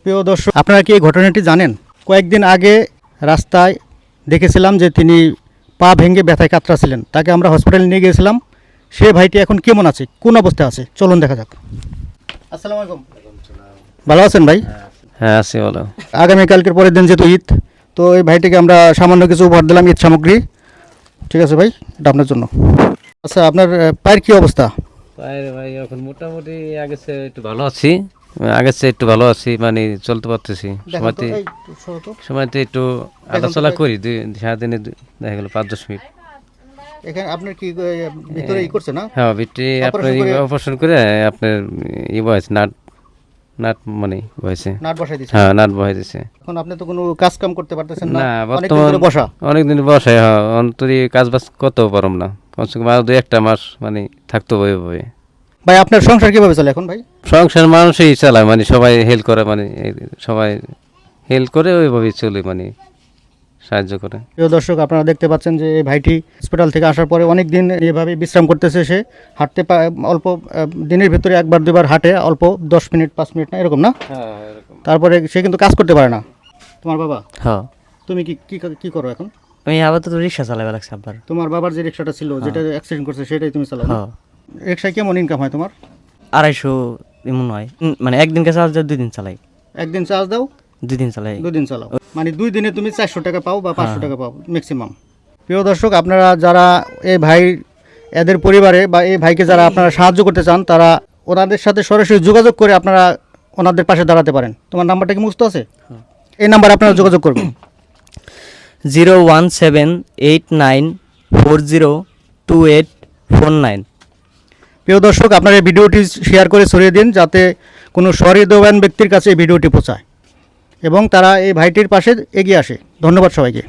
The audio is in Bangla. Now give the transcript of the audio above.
প্রিয় দর্শক, আপনারা কি এই ঘটনাটি জানেন? কয়েকদিন আগে রাস্তায় দেখেছিলাম যে তিনি পা ভেঙে ব্যথায় কাতরাছিলেন। তাকে আমরা হসপিটালে নিয়ে গিয়েছিলাম। সে ভাইটি এখন কেমন আছে, কোন অবস্থায় আছে, চলুন দেখা যাক। আসসালামু আলাইকুম। ভালো আছেন ভাই? হ্যাঁ আছি বলো। আগামীকালকের পরের দিন যেহেতু ঈদ, তো এই ভাইটিকে আমরা সামান্য কিছু উপহার দিলাম, ঈদ সামগ্রী। ঠিক আছে ভাই, এটা আপনার জন্য। আচ্ছা, আপনার পায়ের কি অবস্থা? পায়ের ভাই এখন মোটামুটি আগের চেয়ে একটু ভালো আছি, আগের চেয়ে একটু ভালো আছি, মানে চলতে পারতেছি। সময়তে একটু আলাচলা করি, সারাদিনে দেখা গেল 5-10 মিনিট। এখানে আপনার কি ভিতরে ই করছে না? হ্যাঁ ভিতরে আপনার অপারেশন করে আপনার বয়স নাট মানে হয়েছে, নাট বসাই দিয়েছে। হ্যাঁ নাট বসাই দিয়েছে। এখন আপনি তো কোনো কাজ কাম করতে পারতেছেন না, না অনেকদিন ধরে বসা। অনেকদিন বসায়, হ্যাঁ অন্তরি কাজ বাজ করতেও পারম না, কমসে কম আরো 2-1 মাস মানে থাকতে বয়ে বয়ে। ভাই আপনার সংসার কিভাবে চলে এখন ভাই? সংসার মানুষই চালায়, মানে সবাই হেল্প করে, মানে সবাই হেল্প করে ওইভাবেই চলে, মানে সাহায্য করে। প্রিয় দর্শক, আপনারা দেখতে পাচ্ছেন যে এই ভাইটি হসপিটাল থেকে আসার পরে অনেক দিন এভাবে বিশ্রাম করতেছে। সে হাঁটতে অল্প দিনের ভিতরে 1-2 বার হাঁটে, অল্প 10 মিনিট 5 মিনিট না, এরকম না? হ্যাঁ এরকম। তারপরে সে কিন্তু কাজ করতে পারে না। তোমার বাবা, হ্যাঁ তুমি কি কি কি করো এখন? আমি আপাতত রিক্সা চালাবে লাগছে আব্বার। তোমার বাবার যে রিক্সাটা ছিল, যেটা অ্যাক্সিডেন্ট করছে, সেটাই তুমি চালাও? হ্যাঁ রিক্সায় কেমন ইনকাম হয় তোমার? 250 এমন হয়, মানে একদিনকে চার্জ দেয় 2 দিন চালাই। একদিন চার্জ দাও, 2 দিন চালাই। 2 দিন চালাও, মানে 2 দিনে তুমি 400 টাকা পাও বা 500 টাকা পাও ম্যাক্সিমাম। প্রিয় দর্শক, আপনারা যারা এই ভাই এদের পরিবারে বা এই ভাইকে যারা আপনারা সাহায্য করতে চান, তারা ওনাদের সাথে সরাসরি যোগাযোগ করে আপনারা ওনাদের পাশে দাঁড়াতে পারেন। তোমার নাম্বারটা কি মুখস্থ আছে? এই নাম্বারে আপনারা যোগাযোগ করবেন। 01789402849। প্রিয় দর্শক, আপনারা এই ভিডিওটি শেয়ার করে ছড়িয়ে দিন, যাতে কোনো সহৃদয়বান ব্যক্তির কাছে এই ভিডিওটি পৌঁছায় এবং তারা এই ভাইটির পাশে এগিয়ে আসে। ধন্যবাদ সবাইকে।